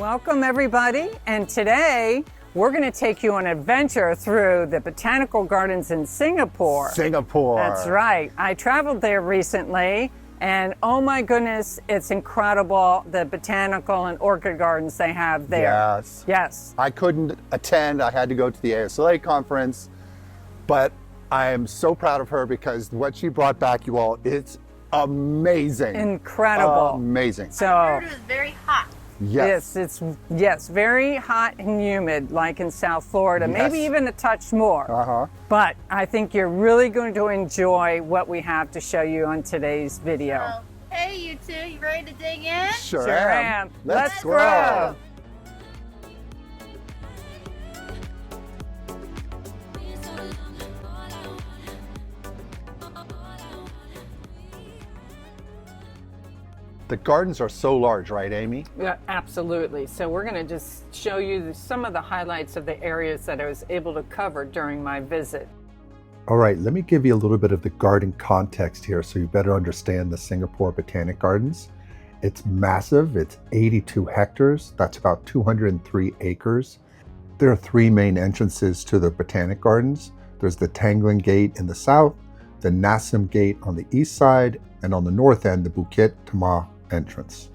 Welcome everybody, and today we're going to take you on an adventure through the Botanical Gardens in Singapore. Singapore. That's right. I traveled there recently, and oh my goodness, it's incredible, the botanical and orchid gardens they have there. Yes. Yes. I couldn't attend. I had to go to the ASLA conference, but I am so proud of her because what she brought back, you all, it's amazing. Incredible. Amazing. So I heard it was very hot. Yes. Yes, very hot and humid, like in South Florida, Yes. maybe even a touch more. But I think you're really going to enjoy what we have to show you on today's video. So, hey, you two, you ready to dig in? Sure am. Let's go. grow. The gardens are so large, right, Amy? Yeah, absolutely. So we're going to just show you some of the highlights of the areas that I was able to cover during my visit. All right, let me give you a little bit of the garden context here so you better understand the Singapore Botanic Gardens. It's massive, it's 82 hectares, that's about 203 acres. There are three main entrances to the Botanic Gardens. There's the Tanglin Gate in the south, the Nassim Gate on the east side, and on the north end, the Bukit Timah entrance.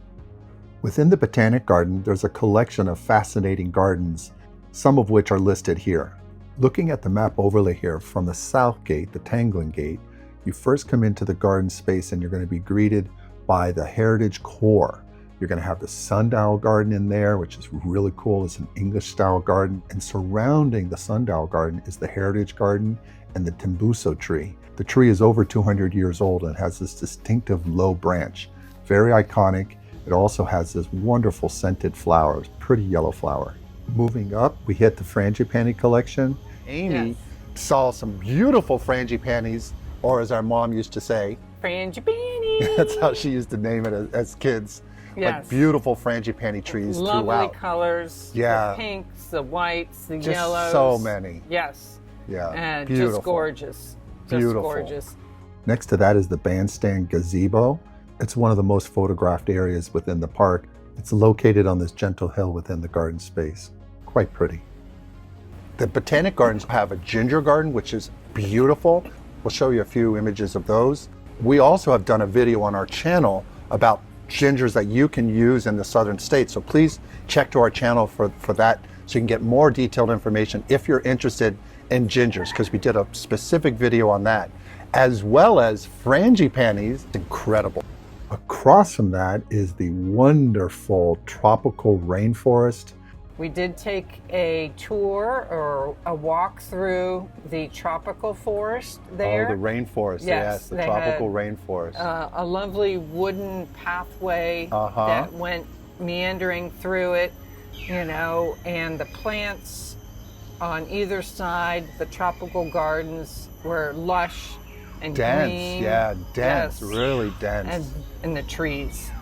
Within the Botanic Garden, there's a collection of fascinating gardens, some of which are listed here. Looking at the map overlay here from the south gate, the Tanglin Gate, you first come into the garden space and you're going to be greeted by the Heritage Core. You're going to have the Sundial Garden in there, which is really cool. It's an English style garden. And surrounding the Sundial Garden is the Heritage Garden and the Tembuso tree. The tree is over 200 years old and has this distinctive low branch. Very iconic. It also has this wonderful scented flowers, pretty yellow flower. Moving up, we hit the frangipani collection. Amy Yes. saw some beautiful frangipanis, or as our mom used to say, Frangipani. that's how she used to name it as kids. Yes. But beautiful frangipani trees Lovely throughout. colors. Yeah. The pinks, the whites, the Just yellows. so many. Yes. Yeah, And beautiful. just gorgeous. Just Beautiful. gorgeous. Next to that is the bandstand gazebo. It's one of the most photographed areas within the park. It's located on this gentle hill within the garden space. Quite pretty. The Botanic Gardens have a ginger garden, which is beautiful. We'll show you a few images of those. We also have done a video on our channel about gingers that you can use in the southern states. So please check to our channel for that so you can get more detailed information if you're interested in gingers, because we did a specific video on that, as well as frangipanis. Incredible. Across from that is the wonderful tropical rainforest. We did take a tour or a walk through the tropical forest there. Oh, the rainforest. Yes, the they tropical had, rainforest. a lovely wooden pathway that went meandering through it, you know, and the plants on either side, the tropical gardens were lush and Dense, green. yeah, dense, Yes. really dense. And the trees.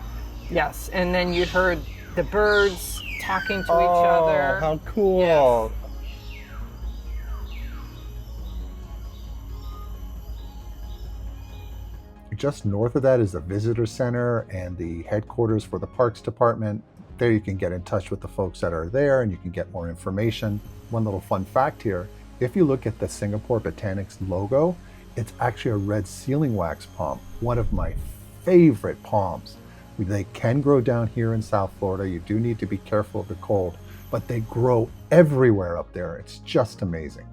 Yes, and then you heard the birds talking to each Oh, other. how cool. Just north of that is the visitor center and the headquarters for the Parks Department. There you can get in touch with the folks that are there and you can get more information. One little fun fact here, if you look at the Singapore Botanics logo, it's actually a red sealing wax palm, one of my favorite palms. They can grow down here in South Florida. You do need to be careful of the cold, but they grow everywhere up there. It's just amazing.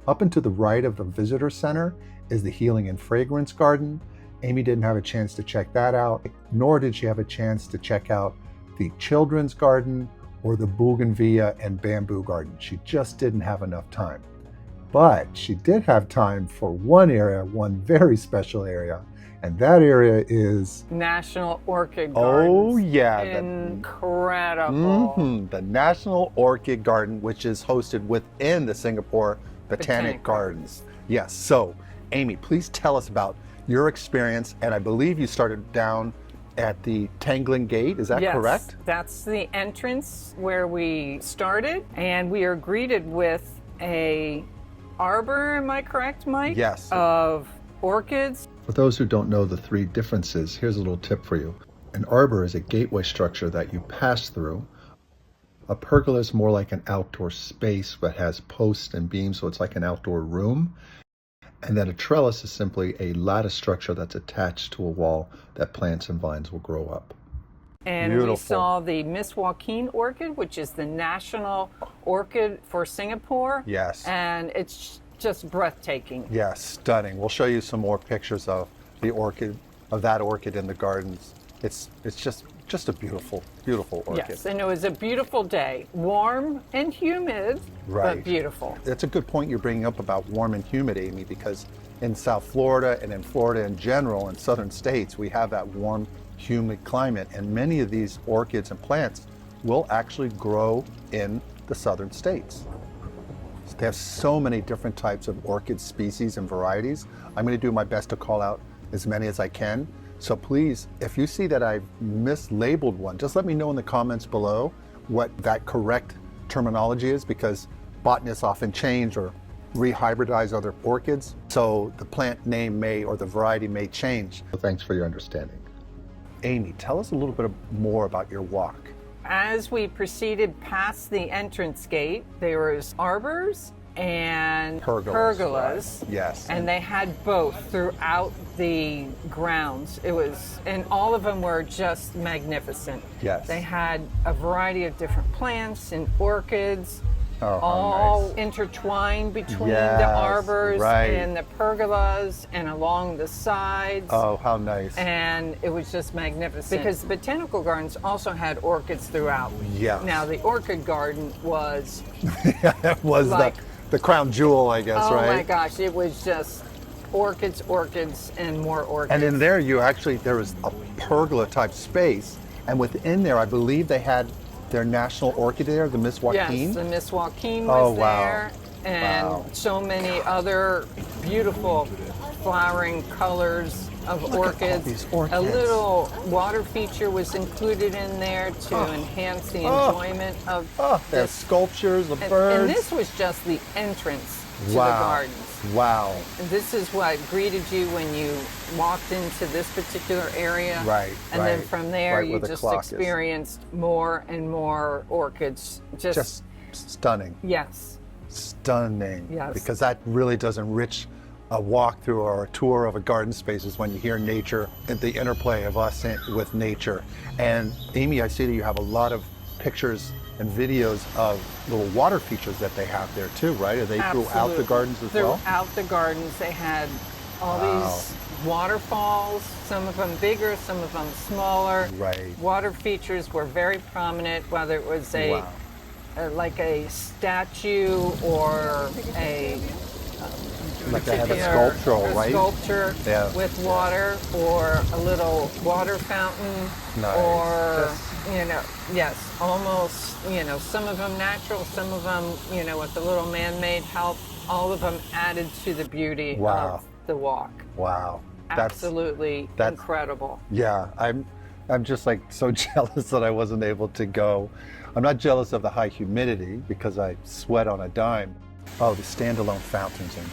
Up and to the right of the visitor center is the Healing and Fragrance Garden. Amy didn't have a chance to check that out, nor did she have a chance to check out the Children's Garden or the Bougainvillea and Bamboo Garden. She just didn't have enough time. But she did have time for one area, one very special area, and that area is National Orchid Gardens. Oh yeah, Incredible. the National Orchid Garden, which is hosted within the Singapore Botanic Gardens. Yes, so Amy, please tell us about your experience, and I believe you started down at the Tanglin Gate, is that correct? That's the entrance where we started, and we are greeted with a arbor, am I correct, Mike? Yes. Of orchids. For those who don't know the three differences, here's a little tip for you. An arbor is a gateway structure that you pass through. A pergola is more like an outdoor space that has posts and beams, so it's like an outdoor room. And then a trellis is simply a lattice structure that's attached to a wall that plants and vines will grow up. And Beautiful. we saw the Miss Joaquim orchid, which is the national orchid for Singapore. Yes. And it's just breathtaking. Yes, stunning. We'll show you some more pictures of the orchid, of that orchid in the gardens. It's just a beautiful, beautiful orchid. Yes, and it was a beautiful day. Warm and humid, but beautiful. That's a good point you're bringing up about warm and humid, Amy, because in South Florida and in Florida in general, in southern states, we have that warm, humid climate, and many of these orchids and plants will actually grow in the southern states. They have so many different types of orchid species and varieties. I'm going to do my best to call out as many as I can. So please, if you see that I've mislabeled one, just let me know in the comments below what that correct terminology is, because botanists often change or rehybridize other orchids. So the plant name may, or the variety may change. So thanks for your understanding. Amy, tell us a little bit more about your walk. As we proceeded past the entrance gate, there was arbors and pergolas. Right. Yes. And they had both throughout the grounds. And all of them were just magnificent. Yes. They had a variety of different plants and orchids, all nice. Intertwined between the arbors and the pergolas and along the sides. Oh, how nice. And it was just magnificent. Because the Botanical Gardens also had orchids throughout. Yes. Now, the Orchid Garden was... it was like, the crown jewel, I guess, right? Oh my gosh, it was just orchids, orchids, and more orchids. And in there, there was a pergola type space, and within there, I believe they had their National Orchid there, the Miss Joaquim. Yes, the Miss Joaquim was there, and so many other beautiful flowering colors of orchids. These orchids. A little water feature was included in there to enhance the enjoyment of there's sculptures, the birds. And this was just the entrance to the gardens. Wow. And this is what greeted you when you walked into this particular area. Right. And then from there, you just experienced more and more orchids. Just stunning. Yes. Stunning. Yes. Because that really does enrich a walkthrough or a tour of a garden space is when you hear nature and the interplay of us with nature. And Amy, I see that you have a lot of pictures and videos of little water features that they have there too, right? Are they throughout the gardens as well? Throughout the gardens, they had all these waterfalls, some of them bigger, some of them smaller. Right. Water features were very prominent, whether it was like a statue or a like they have a sculptural, right? Sculpture with water, or a little water fountain, or almost, some of them natural, some of them, with a little man-made help. All of them added to the beauty of the walk. Wow, Absolutely incredible. Yeah, I'm just like so jealous that I wasn't able to go. I'm not jealous of the high humidity because I sweat on a dime. Oh, the standalone fountains and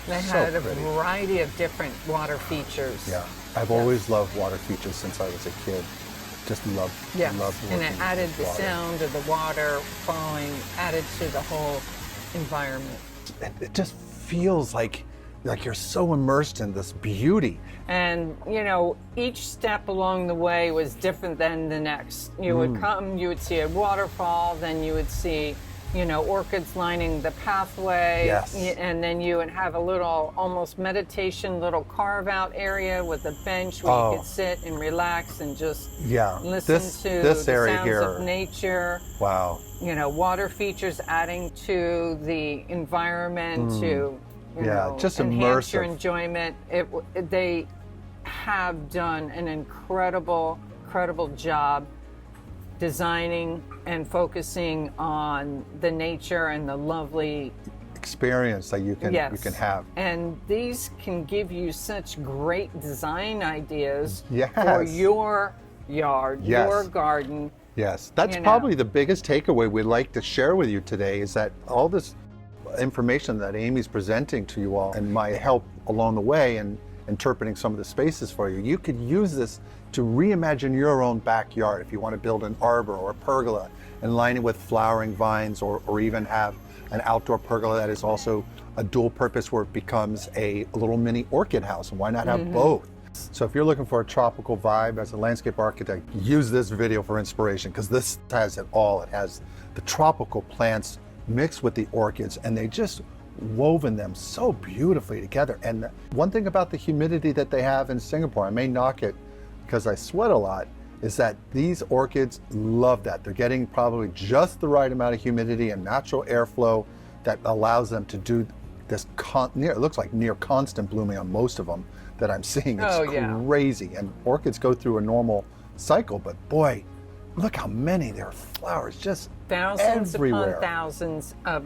They had a variety of different water features. Yeah, I've always loved water features since I was a kid. Just loved and it added the sound of the water falling, added to the whole environment. It just feels like you're so immersed in this beauty. And, each step along the way was different than the next. You would come, you would see a waterfall, then you would see orchids lining the pathway. Yes. And then you would have a little, almost meditation, little carve-out area with a bench where you could sit and relax and just listen to the sounds of nature. Wow. Water features adding to the environment to, just enhance your immersive. enjoyment. They have done an incredible job designing and focusing on the nature and the lovely experience that you can have. And these can give you such great design ideas for your yard, your garden. Yes, that's probably the biggest takeaway we'd like to share with you today, is that all this information that Amy's presenting to you all and my help along the way and interpreting some of the spaces for you. You could use this to reimagine your own backyard if you want to build an arbor or a pergola and line it with flowering vines, or even have an outdoor pergola that is also a dual purpose where it becomes a little mini orchid house. And why not have both? So if you're looking for a tropical vibe as a landscape architect, use this video for inspiration, because this has it all. It has the tropical plants mixed with the orchids, and they just woven them so beautifully together. And one thing about the humidity that they have in Singapore, I may knock it because I sweat a lot, is that these orchids love that. They're getting probably just the right amount of humidity and natural airflow that allows them to do this it looks like near constant blooming on most of them that I'm seeing. It's crazy. And orchids go through a normal cycle, but boy, look how many there are flowers, just thousands everywhere. upon thousands of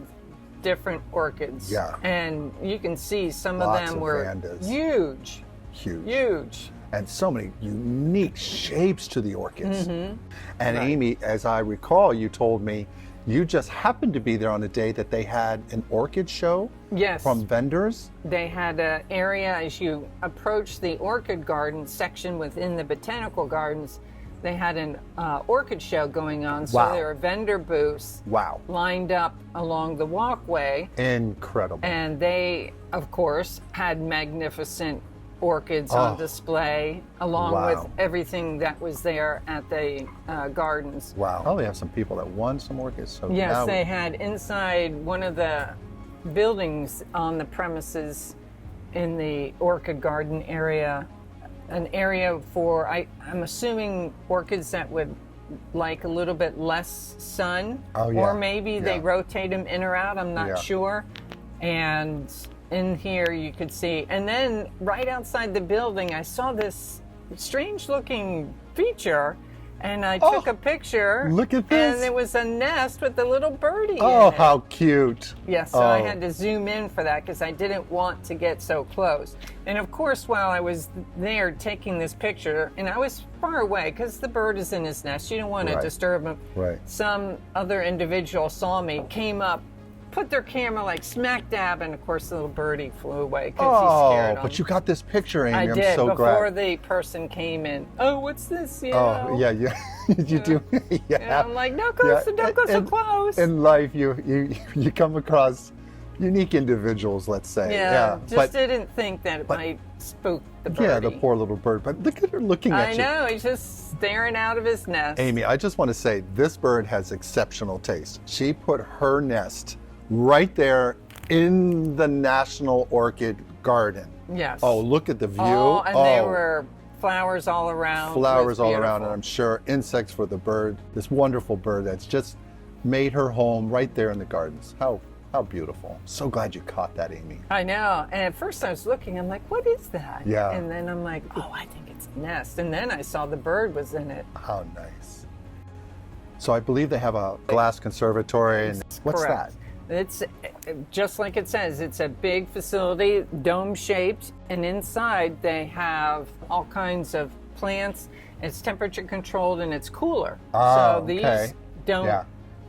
different orchids. Yeah. And you can see some Lots of them of were Vandas. Huge. And so many unique shapes to the orchids. And Amy, as I recall, you told me you just happened to be there on the day that they had an orchid show. Yes. From vendors. They had an area as you approach the orchid garden section within the Botanical Gardens. They had an orchid show going on. So there were vendor booths lined up along the walkway. Incredible. And they, of course, had magnificent orchids on display, along with everything that was there at the gardens. Wow. Probably have some people that won some orchids. So yes, they had inside one of the buildings on the premises in the orchid garden area, an area for, I'm assuming, orchids that would like a little bit less sun, or maybe they rotate them in or out, I'm not sure. And in here you could see, and then right outside the building I saw this strange looking feature, and I took a picture. Look at this. And it was a nest with a little birdie in Oh, it. how cute. Yes, so I had to zoom in for that because I didn't want to get so close. And of course, while I was there taking this picture, and I was far away because the bird is in his nest, you don't want to disturb him. Some other individual saw me, came up, put their camera like smack dab, and of course the little birdie flew away because he scared him. But you got this picture, Amy. I I'm did, so before glad. the person came in. Oh, what's this? You Oh, know? yeah. You do. And I'm like, don't go so close. In life, you come across unique individuals, let's say. Just didn't think that it might spook the birdie. Yeah, the poor little bird. But look at her looking at you. I know, he's just staring out of his nest. Amy, I just want to say, this bird has exceptional taste. She put her nest right there in the National Orchid Garden. Yes. Oh, look at the view. Oh, and there were flowers all around. Flowers all around, and I'm sure insects for the bird. This wonderful bird that's just made her home right there in the gardens. How beautiful. So glad you caught that, Amy. I know. And at first I was looking, I'm like, what is that? Yeah. And then I'm like, oh, I think it's a nest. And then I saw the bird was in it. How nice. So I believe they have a glass conservatory. And what's Correct. that? It's just like it says, it's a big facility, dome-shaped, and inside they have all kinds of plants. It's temperature controlled and it's cooler. So these don't... Yeah.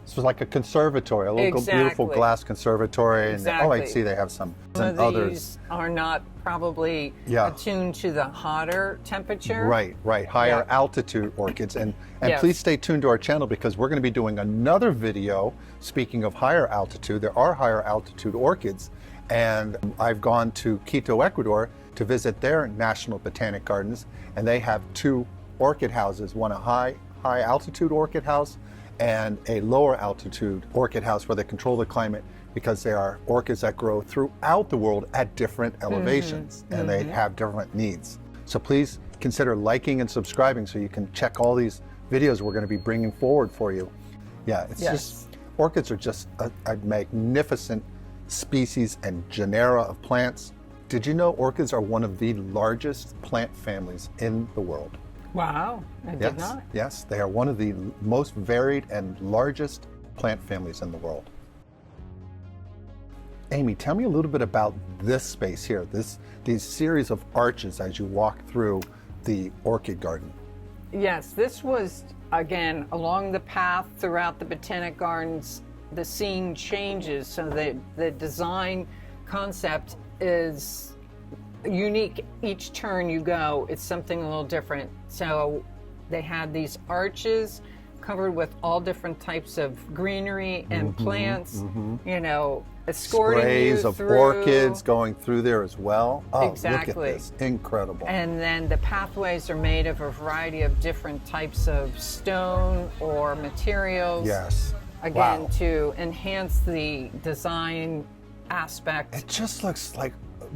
So it's like a conservatory, a little beautiful glass conservatory. And oh, I see they have some others. These are not probably attuned to the hotter temperature. Right. Higher altitude orchids. And please stay tuned to our channel, because we're going to be doing another video. Speaking of higher altitude, there are higher altitude orchids. And I've gone to Quito, Ecuador to visit their National Botanic Gardens. And they have two orchid houses, one a high altitude orchid house and a lower altitude orchid house, where they control the climate, because they are orchids that grow throughout the world at different elevations, and they have different needs. So please consider liking and subscribing so you can check all these videos we're going to be bringing forward for you. Yeah, it's just, orchids are just a magnificent species and genera of plants. Did you know orchids are one of the largest plant families in the world? Wow, I did not. Yes, they are one of the most varied and largest plant families in the world. Amy, tell me a little bit about this space here, these series of arches as you walk through the orchid garden. Yes, this was, again, along the path throughout the Botanic Gardens. The scene changes, so the design concept is unique. Each turn you go, it's something a little different. So they had these arches covered with all different types of greenery and plants, you know, escorting Sprays you of through. orchids going through there as well. Oh, Exactly. look at this. Incredible. And then the pathways are made of a variety of different types of stone or materials. Yes. Again, Wow. to enhance the design aspect. It just looks like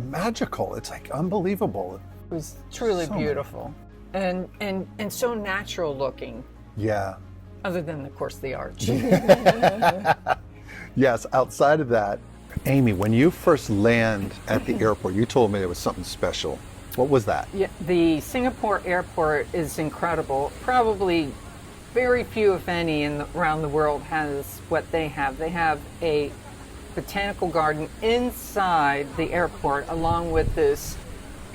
magical. It's like unbelievable. It was truly So beautiful. And so natural looking, Yeah. other than, of course, the arch. Yes, outside of that, Amy, when you first land at the airport, you told me there was something special. What was that? Yeah, the Singapore airport is incredible. Probably very few, if any, around the world has what they have. They have a botanical garden inside the airport, along with this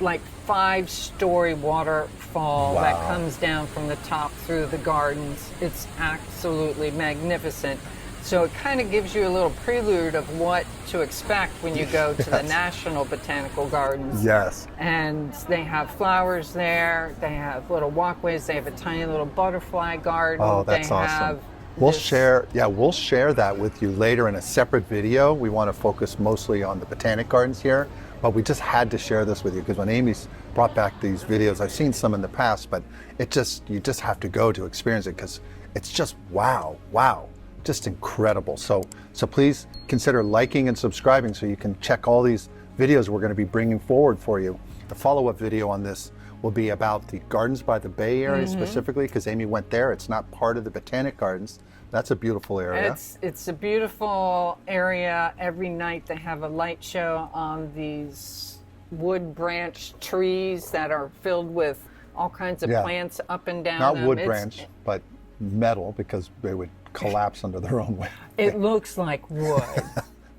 like 5-story waterfall that Wow. comes down from the top through the gardens. It's absolutely magnificent. So it kind of gives you a little prelude of what to expect when you go to the National Botanical Gardens. Yes. And they have flowers there, they have little walkways, they have a tiny little butterfly garden. Oh, that's they awesome. have We'll this- we'll share that with you later in a separate video. We want to focus mostly on the Botanic Gardens here, but we just had to share this with you because when Amy's brought back these videos, I've seen some in the past, but you just have to go to experience it because it's just wow, just incredible. So please consider liking and subscribing so you can check all these videos we're going to be bringing forward for you. The follow-up video on this will be about the Gardens by the Bay area specifically because Amy went there. It's not part of the Botanic Gardens. That's a beautiful area. It's a beautiful area. Every night they have a light show on these wood branch trees that are filled with all kinds of Yeah. plants up and down Not them. wood branch, but metal because they would collapse under their own weight. It looks like wood.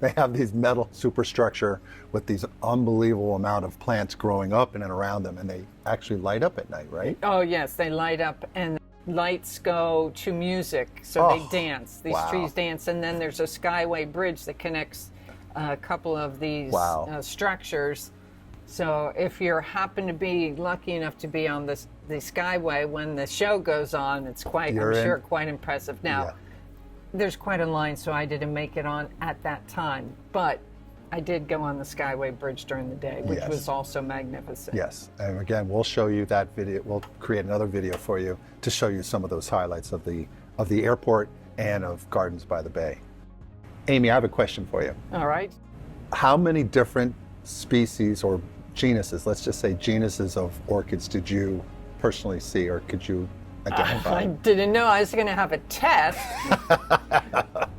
They have these metal superstructure with these unbelievable amount of plants growing up in and around them, and they actually light up at night, right? Oh yes, they light up and lights go to music, so Oh, they dance. These wow. trees dance, and then there's a skyway bridge that connects a couple of these Wow. structures. So if you happen to be lucky enough to be on the skyway when the show goes on, it's quite, You're I'm in. sure, quite impressive. Now, Yeah. there's quite a line, so I didn't make it on at that time, but I did go on the skyway bridge during the day, which Yes. was also magnificent. Yes, and again, we'll show you that video. We'll create another video for you to show you some of those highlights of the airport and of Gardens by the Bay. Amy, I have a question for you. All right. How many different species or genuses, let's just say genuses of orchids, did you personally see or could you identify? I didn't know I was going to have a test,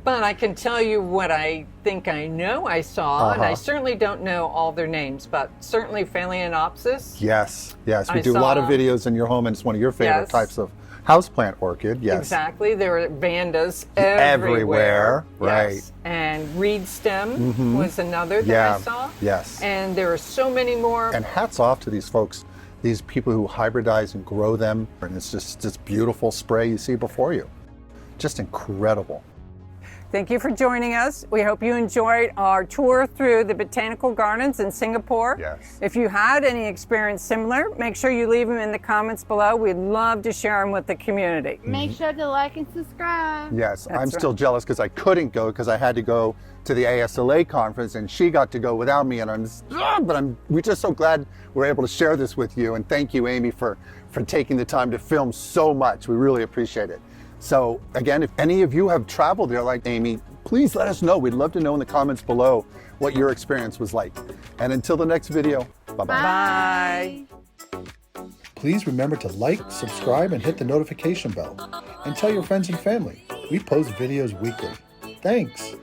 but I can tell you what I think I know I saw, and I certainly don't know all their names, but certainly Phalaenopsis. Yes, we I do a lot of saw- videos in your home, and it's one of your favorite Yes. types of houseplant orchid. Yes, Exactly. There were Vandas Everywhere, right. Yes. And reed stem was another that Yeah, I saw. yes. And there are so many more. And hats off to these folks, these people who hybridize and grow them, and it's just this beautiful spray you see before you. Just incredible. Thank you for joining us. We hope you enjoyed our tour through the Botanical Gardens in Singapore. Yes. If you had any experience similar, make sure you leave them in the comments below. We'd love to share them with the community. Make sure to like and subscribe. Yes, That's I'm still jealous because I couldn't go because I had to go to the ASLA conference and she got to go without me, and we're just so glad we're able to share this with you, and thank you, Amy, for taking the time to film so much. We really appreciate it. So again, if any of you have traveled there like Amy, please let us know. We'd love to know in the comments below what your experience was like. And until the next video, bye-bye. Bye. Please remember to like, subscribe, and hit the notification bell. And tell your friends and family. We post videos weekly. Thanks.